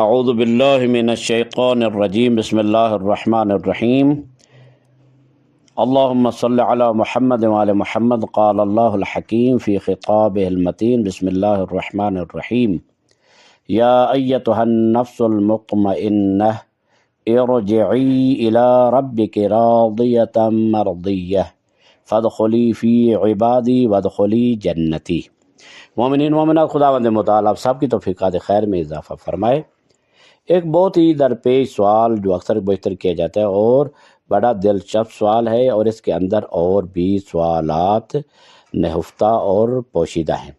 اعوذ باللہ من الشیطان الرجیم بسم اللہ الرحمن الرحیم اللہم صلی علی محمد وعلی محمد قال اللہ الحکیم فی خطابہ المتین بسم اللہ الرحمن الرحیم یا ایتہا النفس المطمئنہ ارجعی الی ربک راضیۃ مرضیہ فادخلی فی عبادی وادخلی جنتی۔ مومنین مومنات، خداوند متعال آپ سب کی توفیقات خیر میں اضافہ فرمائے۔ ایک بہت ہی درپیش سوال جو اکثر بیشتر کیا جاتا ہے اور بڑا دلچسپ سوال ہے، اور اس کے اندر اور بھی سوالات نہفتہ اور پوشیدہ ہیں۔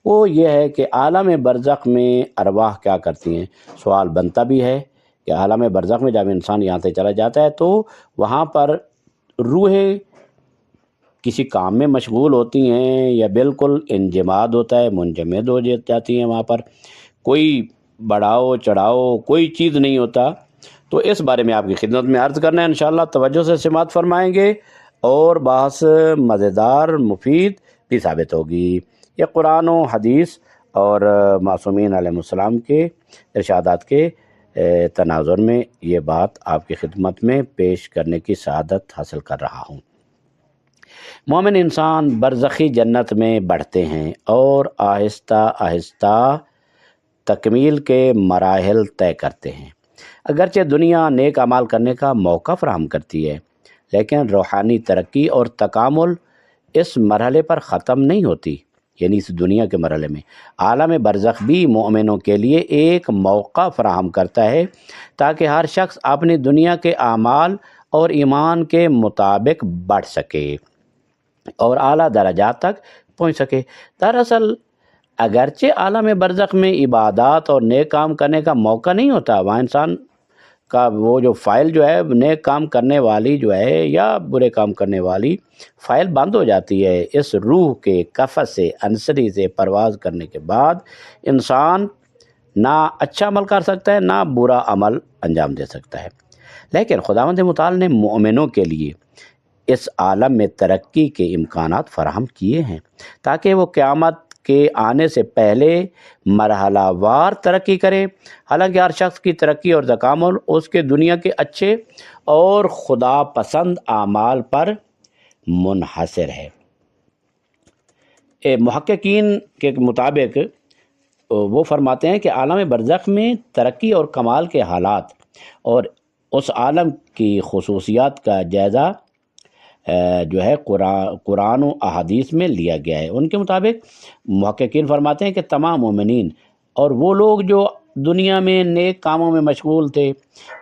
وہ یہ ہے کہ عالم برزخ میں ارواح کیا کرتی ہیں۔ سوال بنتا بھی ہے کہ عالم برزخ میں جب انسان یہاں سے چلا جاتا ہے تو وہاں پر روحیں کسی کام میں مشغول ہوتی ہیں یا بالکل انجماد ہوتا ہے، منجمد ہو جاتی ہیں، وہاں پر کوئی بڑھاؤ چڑھاؤ کوئی چیز نہیں ہوتا۔ تو اس بارے میں آپ کی خدمت میں عرض کرنا ہے، انشاءاللہ توجہ سے سماعت فرمائیں گے اور بحث مزیدار مفید بھی ثابت ہوگی۔ یہ قرآن و حدیث اور معصومین علیہ السلام کے ارشادات کے تناظر میں یہ بات آپ کی خدمت میں پیش کرنے کی سعادت حاصل کر رہا ہوں۔ مومن انسان برزخی جنت میں بڑھتے ہیں اور آہستہ آہستہ تکمیل کے مراحل طے کرتے ہیں۔ اگرچہ دنیا نیک اعمال کرنے کا موقع فراہم کرتی ہے، لیکن روحانی ترقی اور تکامل اس مرحلے پر ختم نہیں ہوتی، یعنی اس دنیا کے مرحلے میں عالم برزخ بھی مومنوں کے لیے ایک موقع فراہم کرتا ہے تاکہ ہر شخص اپنی دنیا کے اعمال اور ایمان کے مطابق بڑھ سکے اور اعلیٰ درجات تک پہنچ سکے۔ دراصل اگرچہ عالم برزخ میں عبادات اور نیک کام کرنے کا موقع نہیں ہوتا، وہاں انسان کا وہ جو فائل جو ہے نیک کام کرنے والی جو ہے یا برے کام کرنے والی فائل بند ہو جاتی ہے۔ اس روح کے قفس سے عنصری سے پرواز کرنے کے بعد انسان نہ اچھا عمل کر سکتا ہے نہ برا عمل انجام دے سکتا ہے، لیکن خداوند متعال نے مومنوں کے لیے اس عالم میں ترقی کے امکانات فراہم کیے ہیں تاکہ وہ قیامت کے آنے سے پہلے مرحلہ وار ترقی کرے۔ حالانکہ ہر شخص کی ترقی اور تکامل اس کے دنیا کے اچھے اور خدا پسند اعمال پر منحصر ہے۔ محققین کے مطابق وہ فرماتے ہیں کہ عالم برزخ میں ترقی اور کمال کے حالات اور اس عالم کی خصوصیات کا جائزہ جو ہے قرآن و احادیث میں لیا گیا ہے۔ ان کے مطابق محققین فرماتے ہیں کہ تمام مومنین اور وہ لوگ جو دنیا میں نیک کاموں میں مشغول تھے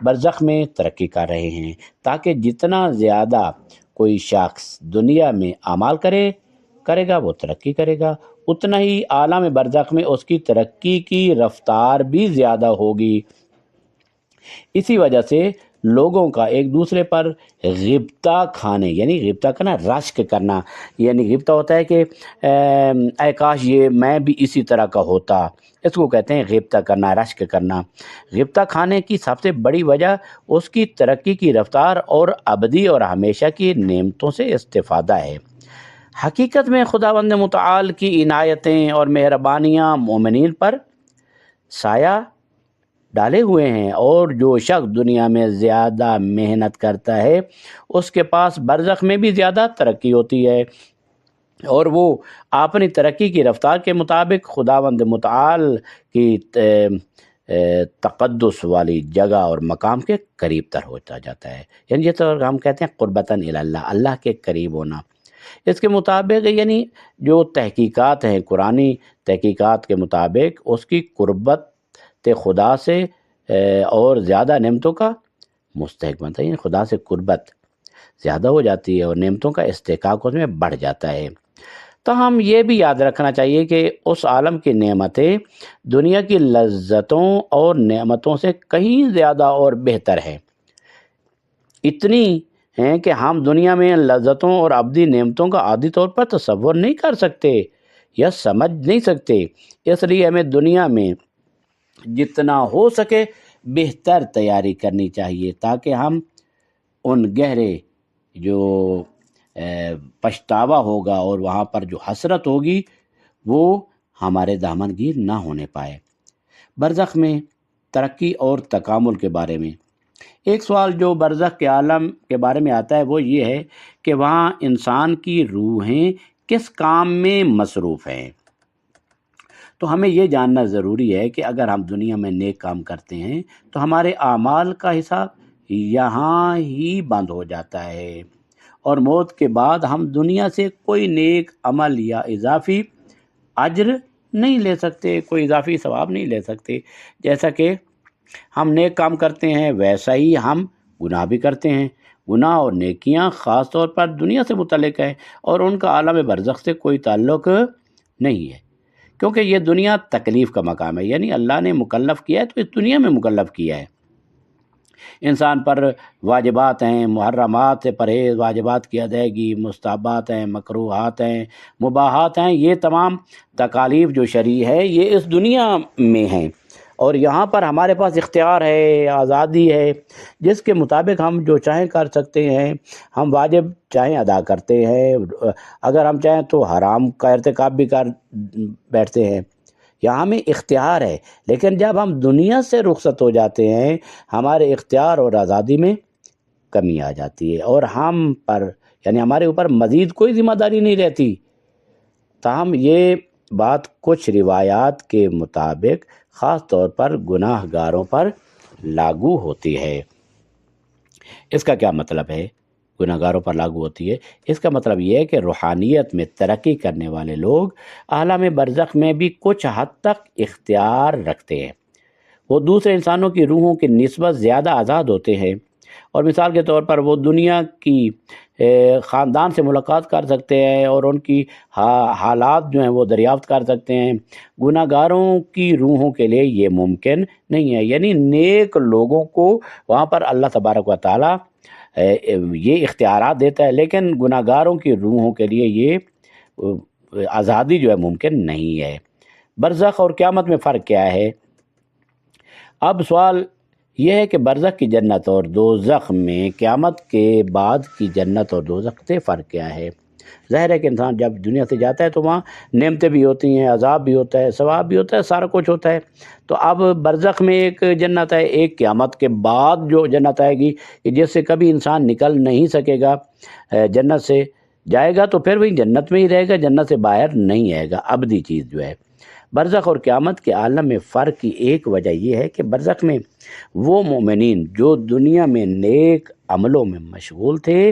برزخ میں ترقی کر رہے ہیں، تاکہ جتنا زیادہ کوئی شخص دنیا میں اعمال کرے گا وہ ترقی کرے گا، اتنا ہی عالم برزخ میں اس کی ترقی کی رفتار بھی زیادہ ہوگی۔ اسی وجہ سے لوگوں کا ایک دوسرے پر غبطہ کھانے، یعنی غبطہ کرنا رشک کرنا، یعنی غبطہ ہوتا ہے کہ اے کاش یہ میں بھی اسی طرح کا ہوتا، اس کو کہتے ہیں غبطہ کرنا، رشک کرنا۔ غبطہ کھانے کی سب سے بڑی وجہ اس کی ترقی کی رفتار اور ابدی اور ہمیشہ کی نعمتوں سے استفادہ ہے۔ حقیقت میں خداوند متعال کی عنایتیں اور مہربانیاں مومنین پر سایہ ڈالے ہوئے ہیں، اور جو شخص دنیا میں زیادہ محنت کرتا ہے اس کے پاس برزخ میں بھی زیادہ ترقی ہوتی ہے، اور وہ اپنی ترقی کی رفتار کے مطابق خداوند متعال کی تقدس والی جگہ اور مقام کے قریب تر ہوتا جاتا ہے، یعنی یہ تو ہم کہتے ہیں قربتاً الی اللہ، اللہ کے قریب ہونا۔ اس کے مطابق یعنی جو تحقیقات ہیں، قرآنی تحقیقات کے مطابق اس کی قربت خدا سے اور زیادہ نعمتوں کا مستحق بنتا ہے، یعنی خدا سے قربت زیادہ ہو جاتی ہے اور نعمتوں کا استحقاق اس میں بڑھ جاتا ہے۔ تو ہم یہ بھی یاد رکھنا چاہیے کہ اس عالم کی نعمتیں دنیا کی لذتوں اور نعمتوں سے کہیں زیادہ اور بہتر ہیں، اتنی ہیں کہ ہم دنیا میں لذتوں اور ابدی نعمتوں کا عادی طور پر تصور نہیں کر سکتے یا سمجھ نہیں سکتے۔ اس لیے ہمیں دنیا میں جتنا ہو سکے بہتر تیاری کرنی چاہیے تاکہ ہم ان گہرے جو پچھتاوا ہوگا اور وہاں پر جو حسرت ہوگی وہ ہمارے دامن گیر نہ ہونے پائے۔ برزخ میں ترقی اور تکامل کے بارے میں۔ ایک سوال جو برزخ کے عالم کے بارے میں آتا ہے وہ یہ ہے کہ وہاں انسان کی روحیں کس کام میں مصروف ہیں۔ تو ہمیں یہ جاننا ضروری ہے کہ اگر ہم دنیا میں نیک کام کرتے ہیں تو ہمارے اعمال کا حساب یہاں ہی بند ہو جاتا ہے، اور موت کے بعد ہم دنیا سے کوئی نیک عمل یا اضافی اجر نہیں لے سکتے، کوئی اضافی ثواب نہیں لے سکتے۔ جیسا کہ ہم نیک کام کرتے ہیں ویسا ہی ہم گناہ بھی کرتے ہیں۔ گناہ اور نیکیاں خاص طور پر دنیا سے متعلق ہیں اور ان کا عالم برزخ سے کوئی تعلق نہیں ہے، کیونکہ یہ دنیا تکلیف کا مقام ہے، یعنی اللہ نے مکلف کیا ہے تو اس دنیا میں مکلف کیا ہے۔ انسان پر واجبات ہیں، محرمات سے پرہیز، واجبات کی ادائیگی، مستحبات ہیں، مکروہات ہیں، مباحات ہیں، یہ تمام تکالیف جو شرعی ہے یہ اس دنیا میں ہیں، اور یہاں پر ہمارے پاس اختیار ہے، آزادی ہے، جس کے مطابق ہم جو چاہیں کر سکتے ہیں۔ ہم واجب چاہیں ادا کرتے ہیں، اگر ہم چاہیں تو حرام کا ارتکاب بھی کر بیٹھتے ہیں، یہاں ہمیں اختیار ہے۔ لیکن جب ہم دنیا سے رخصت ہو جاتے ہیں ہمارے اختیار اور آزادی میں کمی آ جاتی ہے، اور ہم پر یعنی ہمارے اوپر مزید کوئی ذمہ داری نہیں رہتی۔ تاہم یہ بات کچھ روایات کے مطابق خاص طور پر گناہ گاروں پر لاگو ہوتی ہے۔ اس کا کیا مطلب ہے؟ گناہ گاروں پر لاگو ہوتی ہے، اس کا مطلب یہ ہے کہ روحانیت میں ترقی کرنے والے لوگ عالم برزخ میں بھی کچھ حد تک اختیار رکھتے ہیں۔ وہ دوسرے انسانوں کی روحوں کی نسبت زیادہ آزاد ہوتے ہیں، اور مثال کے طور پر وہ دنیا کی خاندان سے ملاقات کر سکتے ہیں اور ان کی حالات جو ہیں وہ دریافت کر سکتے ہیں۔ گناہ گاروں کی روحوں کے لیے یہ ممکن نہیں ہے، یعنی نیک لوگوں کو وہاں پر اللہ تبارک و تعالیٰ یہ اختیارات دیتا ہے، لیکن گناہ گاروں کی روحوں کے لیے یہ آزادی جو ہے ممکن نہیں ہے۔ برزخ اور قیامت میں فرق کیا ہے؟ اب سوال یہ ہے کہ برزخ کی جنت اور دوزخ میں قیامت کے بعد کی جنت اور دوزخ سے فرق کیا ہے؟ ظاہر ہے کہ انسان جب دنیا سے جاتا ہے تو وہاں نعمتیں بھی ہوتی ہیں، عذاب بھی ہوتا ہے، ثواب بھی ہوتا ہے، سارا کچھ ہوتا ہے۔ تو اب برزخ میں ایک جنت ہے، ایک قیامت کے بعد جو جنت آئے گی جس سے کبھی انسان نکل نہیں سکے گا۔ جنت سے جائے گا تو پھر وہی جنت میں ہی رہے گا، جنت سے باہر نہیں آئے گا، ابدی چیز جو ہے۔ برزخ اور قیامت کے عالم میں فرق کی ایک وجہ یہ ہے کہ برزخ میں وہ مومنین جو دنیا میں نیک عملوں میں مشغول تھے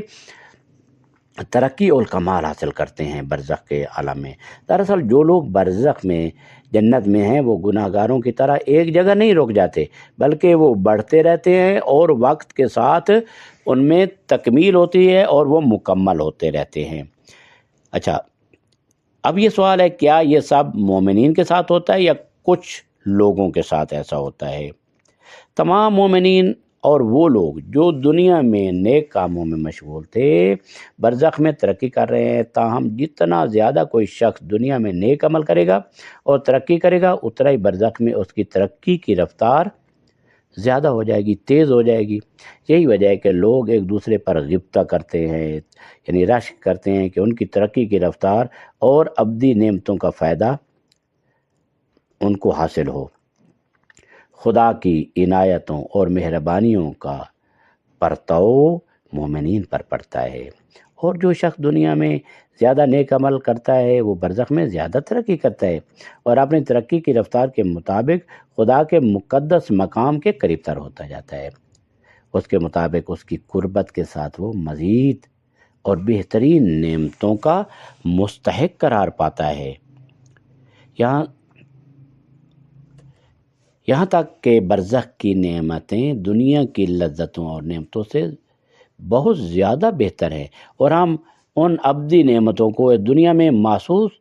ترقی اور کمال حاصل کرتے ہیں برزخ کے عالم میں۔ دراصل جو لوگ برزخ میں جنت میں ہیں وہ گناہ گاروں کی طرح ایک جگہ نہیں رک جاتے، بلکہ وہ بڑھتے رہتے ہیں اور وقت کے ساتھ ان میں تکمیل ہوتی ہے اور وہ مکمل ہوتے رہتے ہیں۔ اچھا، اب یہ سوال ہے کیا یہ سب مومنین کے ساتھ ہوتا ہے یا کچھ لوگوں کے ساتھ ایسا ہوتا ہے؟ تمام مومنین اور وہ لوگ جو دنیا میں نیک کاموں میں مشغول تھے برزخ میں ترقی کر رہے ہیں، تاہم جتنا زیادہ کوئی شخص دنیا میں نیک عمل کرے گا اور ترقی کرے گا اتنا ہی برزخ میں اس کی ترقی کی رفتار زیادہ ہو جائے گی، تیز ہو جائے گی۔ یہی وجہ ہے کہ لوگ ایک دوسرے پر غبطہ کرتے ہیں، یعنی رشک کرتے ہیں کہ ان کی ترقی کی رفتار اور ابدی نعمتوں کا فائدہ ان کو حاصل ہو۔ خدا کی عنایتوں اور مہربانیوں کا پرتو مومنین پر پڑتا ہے، اور جو شخص دنیا میں زیادہ نیک عمل کرتا ہے وہ برزخ میں زیادہ ترقی کرتا ہے اور اپنی ترقی کی رفتار کے مطابق خدا کے مقدس مقام کے قریب تر ہوتا جاتا ہے۔ اس کے مطابق اس کی قربت کے ساتھ وہ مزید اور بہترین نعمتوں کا مستحق قرار پاتا ہے، یہاں تک کہ برزخ کی نعمتیں دنیا کی لذتوں اور نعمتوں سے بہت زیادہ بہتر ہیں، اور ہم ان ابدی نعمتوں کو دنیا میں محسوس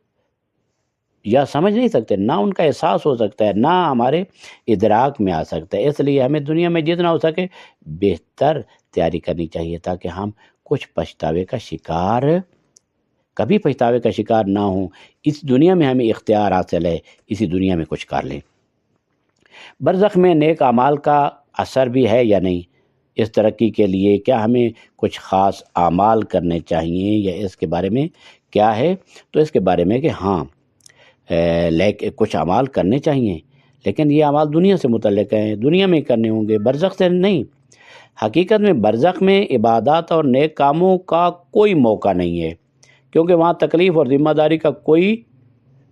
یا سمجھ نہیں سکتے، نہ ان کا احساس ہو سکتا ہے، نہ ہمارے ادراک میں آ سکتا ہے۔ اس لیے ہمیں دنیا میں جتنا ہو سکے بہتر تیاری کرنی چاہیے تاکہ ہم کبھی پچھتاوے کا شکار نہ ہوں۔ اس دنیا میں ہمیں اختیار حاصل ہے، اسی دنیا میں کچھ کر لیں۔ برزخ میں نیک اعمال کا اثر بھی ہے یا نہیں؟ اس ترقی کے لیے کیا ہمیں کچھ خاص اعمال کرنے چاہیے یا اس کے بارے میں کیا ہے؟ تو اس کے بارے میں کہ ہاں کچھ اعمال کرنے چاہیے، لیکن یہ اعمال دنیا سے متعلق ہیں، دنیا میں کرنے ہوں گے، برزخ سے نہیں۔ حقیقت میں برزخ میں عبادات اور نیک کاموں کا کوئی موقع نہیں ہے، کیونکہ وہاں تکلیف اور ذمہ داری کا کوئی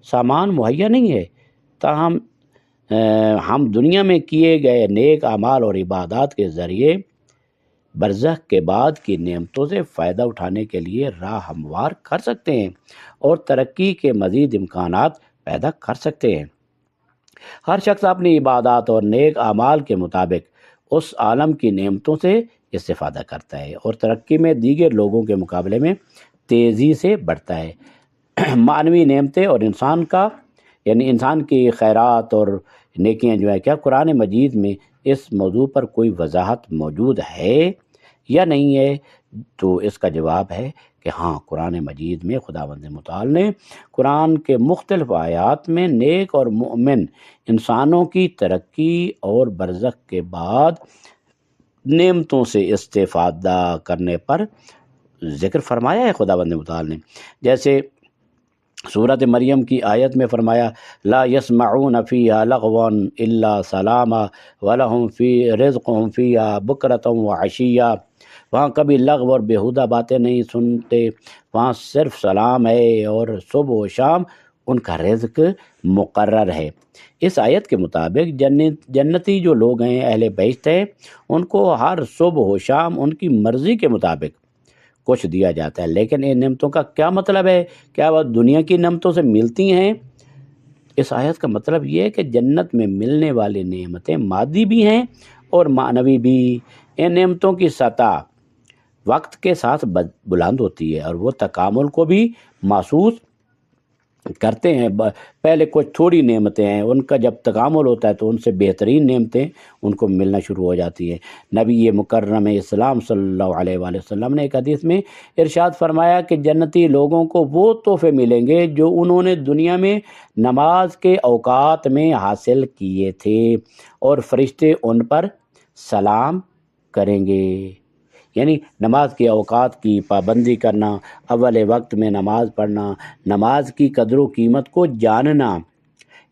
سامان مہیا نہیں ہے۔ تاہم ہم دنیا میں کیے گئے نیک اعمال اور عبادات کے ذریعے برزخ کے بعد کی نعمتوں سے فائدہ اٹھانے کے لیے راہ ہموار کر سکتے ہیں اور ترقی کے مزید امکانات پیدا کر سکتے ہیں۔ ہر شخص اپنی عبادات اور نیک اعمال کے مطابق اس عالم کی نعمتوں سے استفادہ کرتا ہے اور ترقی میں دیگر لوگوں کے مقابلے میں تیزی سے بڑھتا ہے۔ معنوی نعمتیں اور انسان کی خیرات اور نیکیاں جو ہے، کیا قرآن مجید میں اس موضوع پر کوئی وضاحت موجود ہے یا نہیں ہے؟ تو اس کا جواب ہے کہ ہاں، قرآن مجید میں خداوند متعال نے قرآن کے مختلف آیات میں نیک اور مومن انسانوں کی ترقی اور برزخ کے بعد نعمتوں سے استفادہ کرنے پر ذکر فرمایا ہے خداوند متعال نے۔ جیسے سورۃ مریم کی آیت میں فرمایا، لا یسمعون فیہا لغوا الا سلاما ولہم فی رزقہم فیہا بکرۃ وعشیا۔ وہاں کبھی لغو اور بیہودہ باتیں نہیں سنتے، وہاں صرف سلام ہے اور صبح و شام ان کا رزق مقرر ہے۔ اس آیت کے مطابق جنتی جو لوگ ہیں، اہل بہشت ہیں، ان کو ہر صبح و شام ان کی مرضی کے مطابق کچھ دیا جاتا ہے۔ لیکن ان نعمتوں کا کیا مطلب ہے؟ کیا وہ دنیا کی نعمتوں سے ملتی ہیں؟ اس آیت کا مطلب یہ ہے کہ جنت میں ملنے والی نعمتیں مادی بھی ہیں اور معنوی بھی۔ ان نعمتوں کی سطح وقت کے ساتھ بلند ہوتی ہے اور وہ تکامل کو بھی محسوس کرتے ہیں۔ پہلے کچھ تھوڑی نعمتیں ہیں، ان کا جب تکامل ہوتا ہے تو ان سے بہترین نعمتیں ان کو ملنا شروع ہو جاتی ہیں۔ نبی مکرم اسلام صلی اللہ علیہ وآلہ وسلم نے ایک حدیث میں ارشاد فرمایا کہ جنتی لوگوں کو وہ تحفے ملیں گے جو انہوں نے دنیا میں نماز کے اوقات میں حاصل کیے تھے، اور فرشتے ان پر سلام کریں گے۔ یعنی نماز کے اوقات کی پابندی کرنا، اول وقت میں نماز پڑھنا، نماز کی قدر و قیمت کو جاننا۔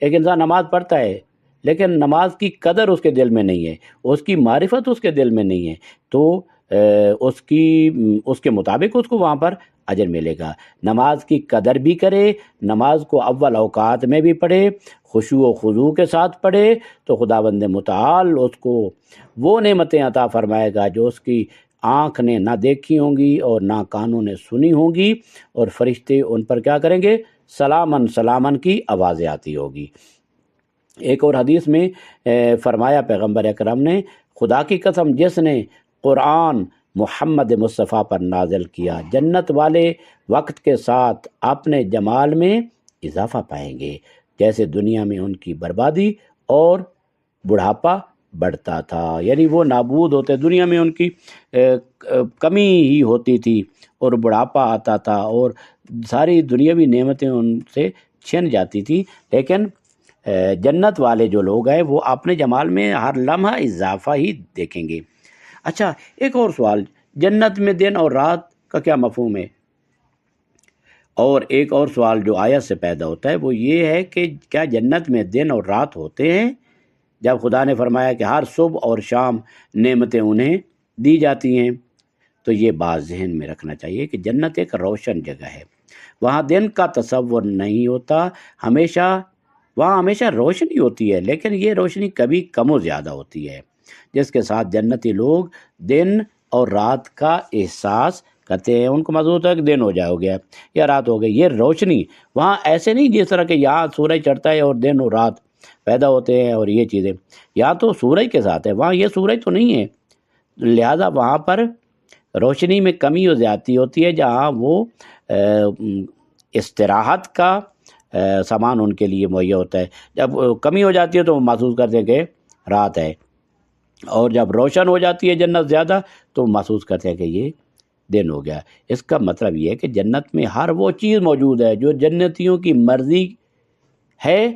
ایک انسان نماز پڑھتا ہے لیکن نماز کی قدر اس کے دل میں نہیں ہے، اس کی معرفت اس کے دل میں نہیں ہے، تو اس کے مطابق اس کو وہاں پر اجر ملے گا۔ نماز کی قدر بھی کرے، نماز کو اول اوقات میں بھی پڑھے، خشوع و خضوع کے ساتھ پڑھے، تو خداوند متعال اس کو وہ نعمتیں عطا فرمائے گا جو اس کی آنکھ نے نہ دیکھی ہوں گی اور نہ کانوں نے سنی ہوں گی، اور فرشتے ان پر کیا کریں گے؟ سلامن سلامن کی آوازیں آتی ہوگی۔ ایک اور حدیث میں فرمایا پیغمبر اکرم نے، خدا کی قسم جس نے قرآن محمد مصطفیٰ پر نازل کیا، جنت والے وقت کے ساتھ اپنے جمال میں اضافہ پائیں گے، جیسے دنیا میں ان کی بربادی اور بڑھاپا بڑھتا تھا۔ یعنی وہ نابود ہوتے، دنیا میں ان کی کمی ہی ہوتی تھی اور بڑھاپا آتا تھا اور ساری دنیاوی نعمتیں ان سے چھن جاتی تھی، لیکن جنت والے جو لوگ ہیں وہ اپنے جمال میں ہر لمحہ اضافہ ہی دیکھیں گے۔ اچھا، ایک اور سوال، جنت میں دن اور رات کا کیا مفہوم ہے؟ اور ایک اور سوال جو آیت سے پیدا ہوتا ہے وہ یہ ہے کہ کیا جنت میں دن اور رات ہوتے ہیں؟ جب خدا نے فرمایا کہ ہر صبح اور شام نعمتیں انہیں دی جاتی ہیں، تو یہ بات ذہن میں رکھنا چاہیے کہ جنت ایک روشن جگہ ہے، وہاں دن کا تصور نہیں ہوتا، وہاں ہمیشہ روشنی ہوتی ہے، لیکن یہ روشنی کبھی کم و زیادہ ہوتی ہے، جس کے ساتھ جنتی لوگ دن اور رات کا احساس کرتے ہیں۔ ان کو محسوس ہوتا ہے کہ دن ہو گیا یا رات ہو گئی۔ یہ روشنی وہاں ایسے نہیں جس طرح کہ یہاں سورج چڑھتا ہے اور دن اور رات پیدا ہوتے ہیں اور یہ چیزیں، یہاں تو سورج کے ساتھ ہے، وہاں یہ سورج تو نہیں ہے، لہذا وہاں پر روشنی میں کمی و زیادتی ہوتی ہے۔ جہاں وہ استراحت کا سامان ان کے لیے مہیا ہوتا ہے، جب کمی ہو جاتی ہے تو وہ محسوس کرتے ہیں کہ رات ہے، اور جب روشن ہو جاتی ہے جنت زیادہ تو محسوس کرتے ہیں کہ یہ دن ہو گیا۔ اس کا مطلب یہ ہے کہ جنت میں ہر وہ چیز موجود ہے جو جنتیوں کی مرضی ہے،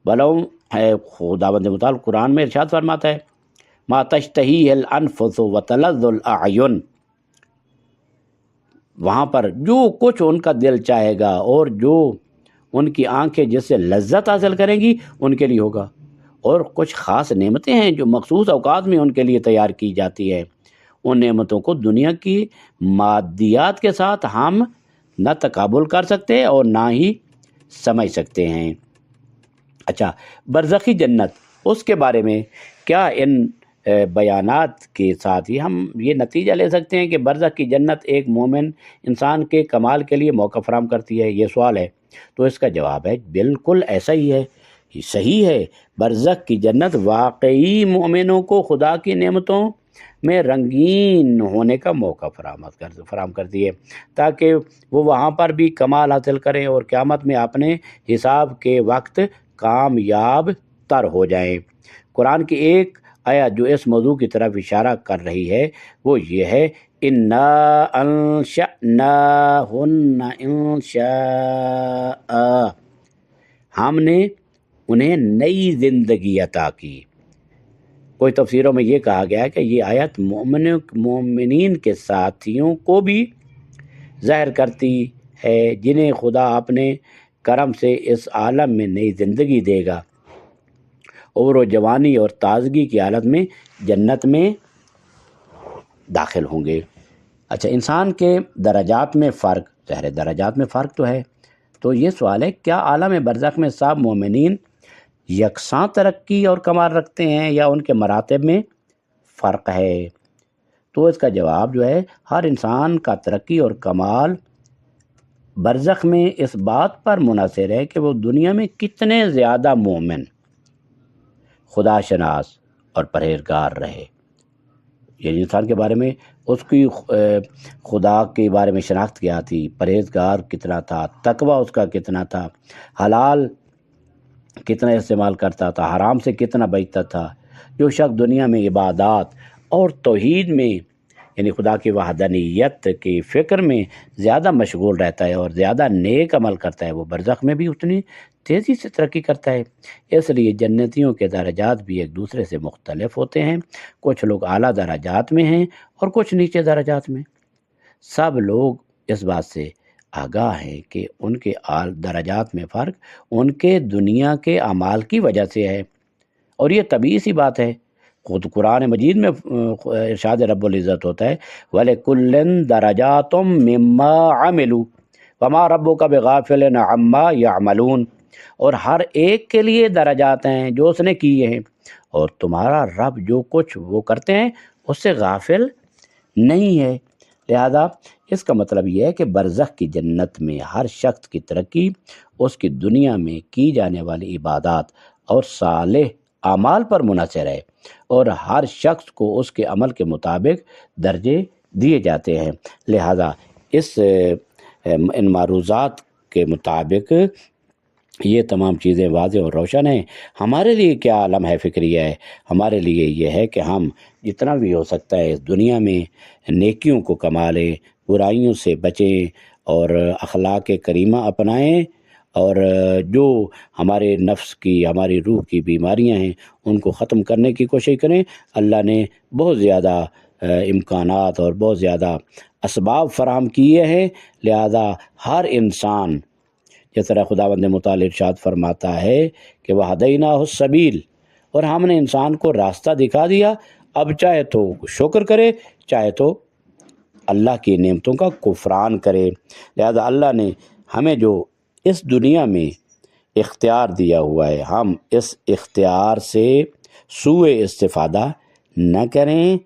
بلوں ہے۔ خداوند متعال قرآن میں ارشاد فرماتا ہے، ما تشتہی الانفس وتلذ الاعین، وہاں پر جو کچھ ان کا دل چاہے گا اور جو ان کی آنکھیں جس سے لذت حاصل کریں گی ان کے لیے ہوگا، اور کچھ خاص نعمتیں ہیں جو مخصوص اوقات میں ان کے لیے تیار کی جاتی ہے۔ ان نعمتوں کو دنیا کی مادیات کے ساتھ ہم نہ تقابل کر سکتے اور نہ ہی سمجھ سکتے ہیں۔ اچھا، برزخی جنت، اس کے بارے میں کیا ان بیانات کے ساتھ ہی ہم یہ نتیجہ لے سکتے ہیں کہ برزخ کی جنت ایک مومن انسان کے کمال کے لیے موقع فراہم کرتی ہے؟ یہ سوال ہے، تو اس کا جواب ہے بالکل ایسا ہی ہے، صحیح ہے۔ برزخ کی جنت واقعی مومنوں کو خدا کی نعمتوں میں رنگین ہونے کا موقع فراہم کرتی ہے، تاکہ وہ وہاں پر بھی کمال حاصل کریں اور قیامت میں اپنے حساب کے وقت کامیاب تر ہو جائیں۔ قرآن کی ایک آیت جو اس موضوع کی طرف اشارہ کر رہی ہے وہ یہ ہے، اِنَّا أَنشَأْنَاهُنَّ إِنشَاءً، ہم نے انہیں نئی زندگی عطا کی۔ کوئی تفسیروں میں یہ کہا گیا ہے کہ یہ آیت مومنین کے ساتھیوں کو بھی ظاہر کرتی ہے جنہیں خدا اپنے کرم سے اس عالم میں نئی زندگی دے گا اور وہ جوانی اور تازگی کی حالت میں جنت میں داخل ہوں گے۔ اچھا، انسان کے درجات میں فرق، ظاہر درجات میں فرق تو ہے، تو یہ سوال ہے کیا عالم برزخ میں سب مومنین یکساں ترقی اور کمال رکھتے ہیں یا ان کے مراتب میں فرق ہے؟ تو اس کا جواب جو ہے، ہر انسان کا ترقی اور کمال برزخ میں اس بات پر منحصر ہے کہ وہ دنیا میں کتنے زیادہ مومن، خدا شناس اور پرہیزگار رہے۔ یعنی انسان کے بارے میں اس کی خدا کے بارے میں شناخت کیا تھی، پرہیزگار کتنا تھا، تقوی اس کا کتنا تھا، حلال کتنا استعمال کرتا تھا، حرام سے کتنا بچتا تھا۔ جو شخص دنیا میں عبادات اور توحید میں یعنی خدا کی وحدانیت کی فکر میں زیادہ مشغول رہتا ہے اور زیادہ نیک عمل کرتا ہے، وہ برزخ میں بھی اتنی تیزی سے ترقی کرتا ہے۔ اس لیے جنتیوں کے درجات بھی ایک دوسرے سے مختلف ہوتے ہیں، کچھ لوگ اعلیٰ درجات میں ہیں اور کچھ نیچے درجات میں۔ سب لوگ اس بات سے آگاہ ہیں کہ ان کے درجات میں فرق ان کے دنیا کے اعمال کی وجہ سے ہے، اور یہ طبیعی سی بات ہے۔ خود قرآن مجید میں ارشاد رب العزت ہوتا ہے، وَلِكُلٍّ دَرَجَاتٌ مِّمَّا عَمِلُوا وَمَا رَبُّكَ بِغَافِلٍ عَمَّا يَعْمَلُونَ، اور ہر ایک کے لیے درجات ہیں جو اس نے کیے ہیں، اور تمہارا رب جو کچھ وہ کرتے ہیں اس سے غافل نہیں ہے۔ لہذا اس کا مطلب یہ ہے کہ برزخ کی جنت میں ہر شخص کی ترقی اس کی دنیا میں کی جانے والی عبادات اور صالح اعمال پر منحصر ہے، اور ہر شخص کو اس کے عمل کے مطابق درجے دیے جاتے ہیں۔ لہذا ان معروضات کے مطابق یہ تمام چیزیں واضح اور روشن ہیں۔ ہمارے لیے کیا عالم ہے فکریہ ہے؟ ہمارے لیے یہ ہے کہ ہم جتنا بھی ہو سکتا ہے اس دنیا میں نیکیوں کو کما لیں، برائیوں سے بچیں اور اخلاق کریمہ اپنائیں، اور جو ہمارے نفس کی، ہماری روح کی بیماریاں ہیں ان کو ختم کرنے کی کوشش کریں۔ اللہ نے بہت زیادہ امکانات اور بہت زیادہ اسباب فراہم کیے ہیں، لہذا ہر انسان، جس طرح خداوند متعال ارشاد فرماتا ہے کہ وَهَدَيْنَاهُ السَّبِيلَ، اور ہم نے انسان کو راستہ دکھا دیا، اب چاہے تو شکر کرے چاہے تو اللہ کی نعمتوں کا کفران کرے۔ لہذا اللہ نے ہمیں جو اس دنیا میں اختیار دیا ہوا ہے، ہم اس اختیار سے سوء استفادہ نہ کریں،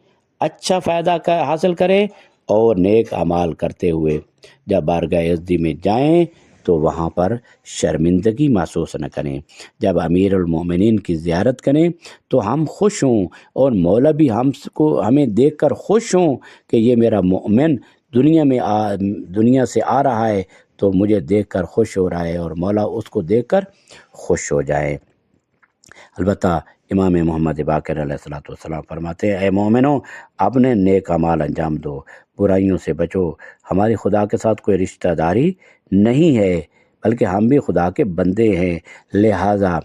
اچھا فائدہ حاصل کریں اور نیک اعمال کرتے ہوئے جب بارگاہ عزتی میں جائیں تو وہاں پر شرمندگی محسوس نہ کریں۔ جب امیر المومنین کی زیارت کریں تو ہم خوش ہوں، اور مولا بھی ہمیں دیکھ کر خوش ہوں کہ یہ میرا مومن دنیا سے آ رہا ہے تو مجھے دیکھ کر خوش ہو رہا ہے، اور مولا اس کو دیکھ کر خوش ہو جائے۔ البتہ امام محمد باقر علیہ السلام فرماتے ہیں، اے مومنوں، اپنے نیک اعمال انجام دو، برائیوں سے بچو، ہماری خدا کے ساتھ کوئی رشتہ داری نہیں ہے بلکہ ہم بھی خدا کے بندے ہیں، لہٰذا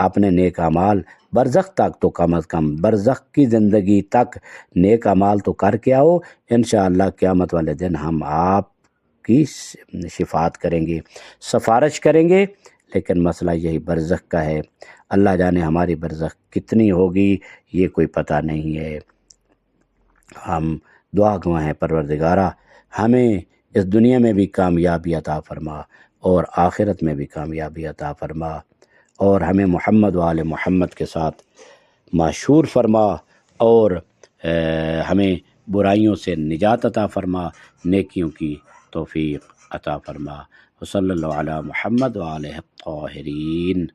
اپنے نیک اعمال برزخ تک تو کم از کم برزخ کی زندگی تک نیک اعمال تو کر کے آؤ، انشاءاللہ قیامت والے دن ہم آپ کی شفاعت کریں گے، سفارش کریں گے لیکن مسئلہ یہی برزخ کا ہے۔ اللہ جانے ہماری برزخ کتنی ہوگی یہ کوئی پتہ نہیں ہے۔ ہم دعا گو ہیں پروردگارہ ہمیں اس دنیا میں بھی کامیابی عطا فرما اور آخرت میں بھی کامیابی عطا فرما، اور ہمیں محمد و آل محمد کے ساتھ معشور فرما، اور ہمیں برائیوں سے نجات عطا فرما، نیکیوں کی توفیق عطا فرما۔ وصلی اللہ علی محمد و آلہ الطاہرین۔